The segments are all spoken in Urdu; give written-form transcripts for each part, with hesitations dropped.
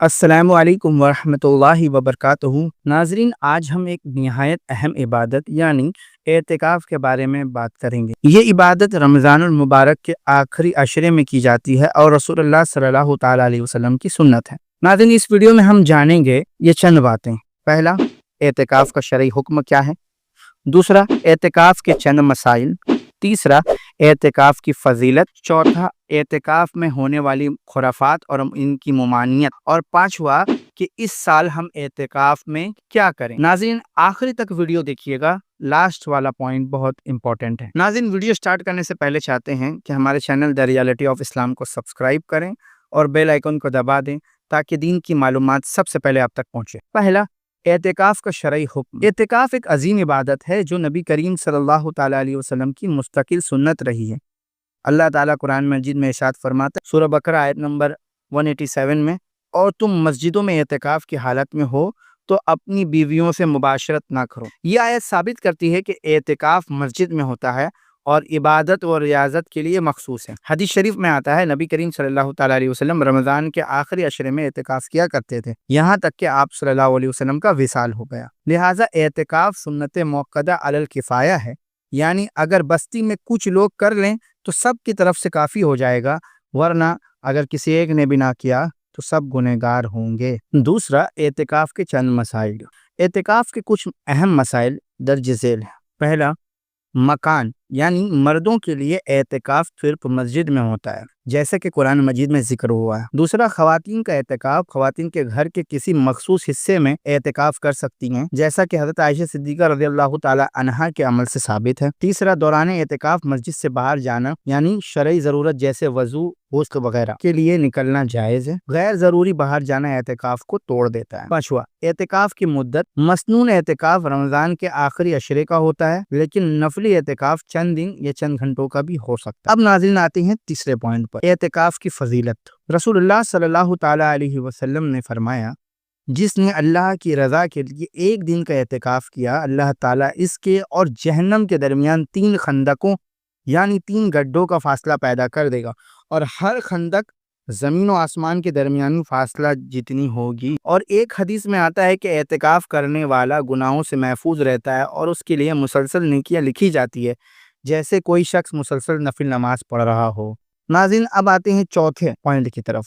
السلام علیکم ورحمۃ اللہ وبرکاتہ۔ ناظرین، آج ہم ایک نہایت اہم عبادت یعنی اعتکاف کے بارے میں بات کریں گے۔ یہ عبادت رمضان المبارک کے آخری عشرے میں کی جاتی ہے اور رسول اللہ صلی اللہ تعالیٰ علیہ وسلم کی سنت ہے۔ ناظرین، اس ویڈیو میں ہم جانیں گے یہ چند باتیں۔ پہلا، اعتکاف کا شرعی حکم کیا ہے۔ دوسرا، اعتکاف کے چند مسائل۔ تیسرا، اعتکاف کی فضیلت۔ چوتھا، اعتکاف میں ہونے والی خرافات اور ان کی ممانعت۔ اور پانچواں، کہ اس سال ہم اعتکاف میں کیا کریں۔ ناظرین، آخری تک ویڈیو دیکھیے گا، لاسٹ والا پوائنٹ بہت امپورٹنٹ ہے۔ ناظرین، ویڈیو سٹارٹ کرنے سے پہلے چاہتے ہیں کہ ہمارے چینل دی ریالٹی آف اسلام کو سبسکرائب کریں اور بیل آئیکن کو دبا دیں تاکہ دین کی معلومات سب سے پہلے آپ تک پہنچے۔ پہلا، اعتکاف کا شرعی حکم۔ اعتکاف ایک عظیم عبادت ہے جو نبی کریم صلی اللہ تعالیٰ علیہ وسلم کی مستقل سنت رہی ہے۔ اللہ تعالیٰ قرآن مجید میں ارشاد فرماتا ہے، سورہ بقرہ آیت نمبر 187 میں، اور تم مسجدوں میں اعتکاف کی حالت میں ہو تو اپنی بیویوں سے مباشرت نہ کرو۔ یہ آیت ثابت کرتی ہے کہ اعتکاف مسجد میں ہوتا ہے اور عبادت و ریاضت کے لیے مخصوص ہے۔ حدیث شریف میں آتا ہے، نبی کریم صلی اللہ تعالیٰ علیہ وسلم رمضان کے آخری عشرے میں اعتکاف کیا کرتے تھے، یہاں تک کہ آپ صلی اللہ علیہ وسلم کا وصال ہو گیا۔ لہٰذا اعتکاف سنت موقدہ علی الکفایہ ہے، یعنی اگر بستی میں کچھ لوگ کر لیں تو سب کی طرف سے کافی ہو جائے گا، ورنہ اگر کسی ایک نے بھی نہ کیا تو سب گنہگار ہوں گے۔ دوسرا، اعتکاف کے چند مسائل۔ اعتکاف کے کچھ اہم مسائل درج ذیل ہیں۔ پہلا، مکان، یعنی مردوں کے لیے اعتکاف صرف مسجد میں ہوتا ہے، جیسا کہ قرآن مجید میں ذکر ہوا ہے۔ دوسرا، خواتین کا اعتکاف خواتین کے گھر کے کسی مخصوص حصے میں اعتکاف کر سکتی ہیں، جیسا کہ حضرت عائشہ صدیقہ رضی اللہ تعالی عنہا کے عمل سے ثابت ہے۔ تیسرا، دوران اعتکاف مسجد سے باہر جانا، یعنی شرعی ضرورت جیسے وضو، غسل وغیرہ کے لیے نکلنا جائز ہے۔ غیر ضروری باہر جانا اعتکاف کو توڑ دیتا ہے۔ پانچواں، اعتکاف کی مدت۔ مسنون اعتکاف رمضان کے آخری عشرے کا ہوتا ہے، لیکن نفلی اعتکاف چند دن یا چند گھنٹوں کا بھی ہو سکتا ہے۔ اب ناظرین، آتے ہیں تیسرے پوائنٹ پر، اعتکاف کی فضیلت۔ رسول اللہ صلی اللہ تعالیٰ علیہ وسلم نے فرمایا، جس نے اللہ کی رضا کے لیے ایک دن کا اعتکاف کیا، اللہ تعالیٰ اس کے اور جہنم کے درمیان 3 خندقوں یعنی 3 گڈھوں کا فاصلہ پیدا کر دے گا، اور ہر خندق زمین و آسمان کے درمیانی فاصلہ جتنی ہوگی۔ اور ایک حدیث میں آتا ہے کہ اعتکاف کرنے والا گناہوں سے محفوظ رہتا ہے اور اس کے لیے مسلسل نیکیاں لکھی جاتی ہے، جیسے کوئی شخص مسلسل نفل نماز پڑھ رہا ہو۔ ناظرین، اب آتے ہیں چوتھے پوائنٹ کی طرف،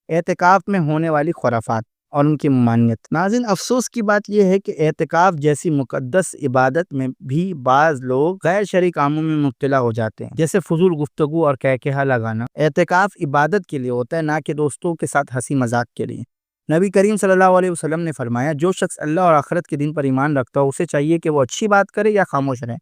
اعتکاف میں ہونے والی خرافات اور ان کی ممانعت۔ ناظرین، افسوس کی بات یہ ہے کہ اعتکاف جیسی مقدس عبادت میں بھی بعض لوگ غیر شرعی کاموں میں مبتلا ہو جاتے ہیں، جیسے فضول گفتگو اور کہا لگانا۔ اعتکاف عبادت کے لیے ہوتا ہے، نہ کہ دوستوں کے ساتھ ہنسی مذاق کے لیے۔ نبی کریم صلی اللہ علیہ وسلم نے فرمایا، جو شخص اللہ اور آخرت کے دن پر ایمان رکھتا ہو، اسے چاہیے کہ وہ اچھی بات کرے یا خاموش رہے۔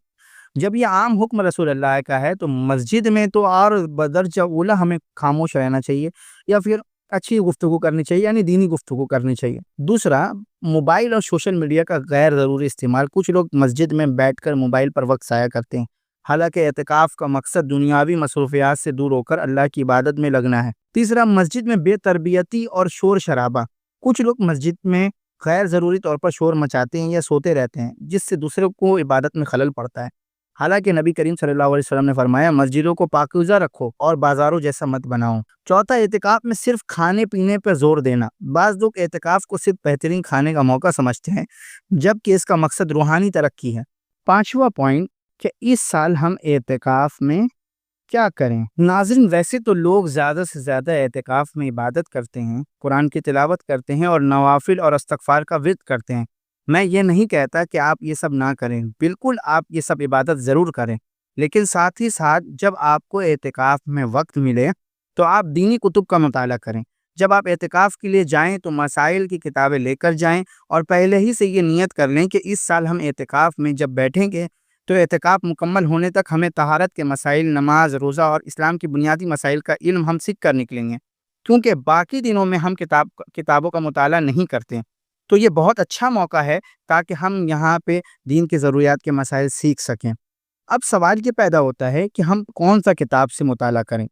جب یہ عام حکم رسول اللہ کا ہے تو مسجد میں تو اور بدرجہ اولا ہمیں خاموش رہنا چاہیے یا پھر اچھی گفتگو کرنی چاہیے، یعنی دینی گفتگو کرنی چاہیے۔ دوسرا، موبائل اور سوشل میڈیا کا غیر ضروری استعمال۔ کچھ لوگ مسجد میں بیٹھ کر موبائل پر وقت ضائع کرتے ہیں، حالانکہ اعتکاف کا مقصد دنیاوی مصروفیات سے دور ہو کر اللہ کی عبادت میں لگنا ہے۔ تیسرا، مسجد میں بے تربیتی اور شور شرابہ۔ کچھ لوگ مسجد میں غیر ضروری طور پر شور مچاتے ہیں یا سوتے رہتے ہیں، جس سے دوسروں کو عبادت میں خلل پڑتا ہے، حالانکہ نبی کریم صلی اللہ علیہ وسلم نے فرمایا، مسجدوں کو پاکیزہ رکھو اور بازاروں جیسا مت بناؤ۔ چوتھا، اعتکاف میں صرف کھانے پینے پر زور دینا۔ بعض لوگ اعتکاف کو صرف بہترین کھانے کا موقع سمجھتے ہیں، جبکہ اس کا مقصد روحانی ترقی ہے۔ پانچواں پوائنٹ، کہ اس سال ہم اعتکاف میں کیا کریں۔ ناظرین، ویسے تو لوگ زیادہ سے زیادہ اعتکاف میں عبادت کرتے ہیں، قرآن کی تلاوت کرتے ہیں اور نوافل اور استغفار کا ورد کرتے ہیں۔ میں یہ نہیں کہتا کہ آپ یہ سب نہ کریں، بالکل آپ یہ سب عبادت ضرور کریں، لیکن ساتھ ہی ساتھ جب آپ کو اعتکاف میں وقت ملے تو آپ دینی کتب کا مطالعہ کریں۔ جب آپ اعتکاف کے لیے جائیں تو مسائل کی کتابیں لے کر جائیں اور پہلے ہی سے یہ نیت کر لیں کہ اس سال ہم اعتکاف میں جب بیٹھیں گے تو اعتکاف مکمل ہونے تک ہمیں طہارت کے مسائل، نماز، روزہ اور اسلام کی بنیادی مسائل کا علم ہم سیکھ کر نکلیں گے، کیونکہ باقی دنوں میں ہم کتابوں کا مطالعہ نہیں کرتے۔ تو یہ بہت اچھا موقع ہے تاکہ ہم یہاں پہ دین کی ضروریات کے مسائل سیکھ سکیں۔ اب سوال یہ پیدا ہوتا ہے کہ ہم کون سا کتاب سے مطالعہ کریں،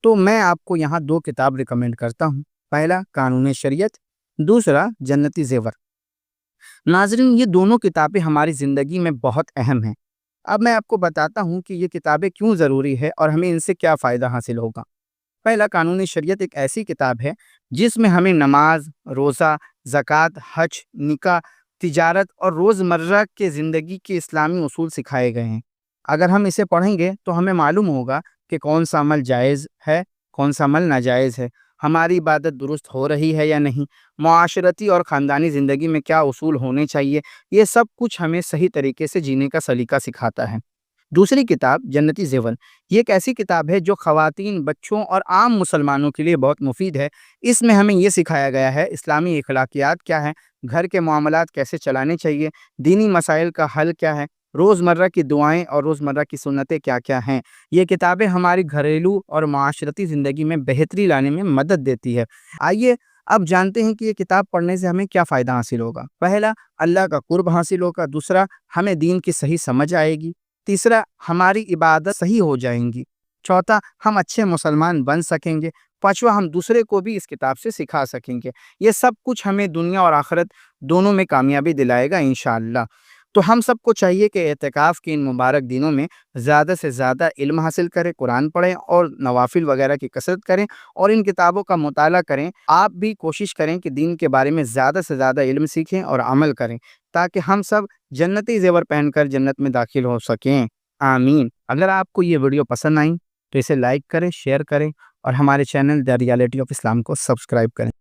تو میں آپ کو یہاں 2 کتاب ریکمینڈ کرتا ہوں۔ پہلا، قانون شریعت، دوسرا، جنتی زیور۔ ناظرین، یہ دونوں کتابیں ہماری زندگی میں بہت اہم ہیں۔ اب میں آپ کو بتاتا ہوں کہ یہ کتابیں کیوں ضروری ہے اور ہمیں ان سے کیا فائدہ حاصل ہوگا۔ پہلا، قانون شریعت ایک ایسی کتاب ہے جس میں ہمیں نماز، روزہ، زکوٰۃ، حج، نکاح، تجارت اور روزمرہ کے زندگی کے اسلامی اصول سکھائے گئے ہیں۔ اگر ہم اسے پڑھیں گے تو ہمیں معلوم ہوگا کہ کون سا عمل جائز ہے، کون سا عمل ناجائز ہے، ہماری عبادت درست ہو رہی ہے یا نہیں، معاشرتی اور خاندانی زندگی میں کیا اصول ہونے چاہیے۔ یہ سب کچھ ہمیں صحیح طریقے سے جینے کا سلیقہ سکھاتا ہے۔ دوسری کتاب جنتی زیور، یہ ایک ایسی کتاب ہے جو خواتین، بچوں اور عام مسلمانوں کے لیے بہت مفید ہے۔ اس میں ہمیں یہ سکھایا گیا ہے اسلامی اخلاقیات کیا ہے، گھر کے معاملات کیسے چلانے چاہیے، دینی مسائل کا حل کیا ہے، روزمرہ کی دعائیں اور روزمرہ کی سنتیں کیا کیا ہیں۔ یہ کتابیں ہماری گھریلو اور معاشرتی زندگی میں بہتری لانے میں مدد دیتی ہے۔ آئیے اب جانتے ہیں کہ یہ کتاب پڑھنے سے ہمیں کیا فائدہ حاصل ہوگا۔ پہلا، اللہ کا قرب حاصل ہوگا۔ دوسرا، ہمیں دین کی صحیح سمجھ آئے گی۔ تیسرا، ہماری عبادت صحیح ہو جائیں گی۔ چوتھا، ہم اچھے مسلمان بن سکیں گے۔ پانچواں، ہم دوسرے کو بھی اس کتاب سے سکھا سکیں گے۔ یہ سب کچھ ہمیں دنیا اور آخرت دونوں میں کامیابی دلائے گا انشاءاللہ۔ تو ہم سب کو چاہیے کہ اعتکاف کے ان مبارک دنوں میں زیادہ سے زیادہ علم حاصل کریں، قرآن پڑھیں اور نوافل وغیرہ کی کثرت کریں اور ان کتابوں کا مطالعہ کریں۔ آپ بھی کوشش کریں کہ دین کے بارے میں زیادہ سے زیادہ علم سیکھیں اور عمل کریں تاکہ ہم سب جنتی زیور پہن کر جنت میں داخل ہو سکیں۔ آمین۔ اگر آپ کو یہ ویڈیو پسند آئی تو اسے لائک کریں، شیئر کریں اور ہمارے چینل دی ریالٹی آف اسلام کو سبسکرائب کریں۔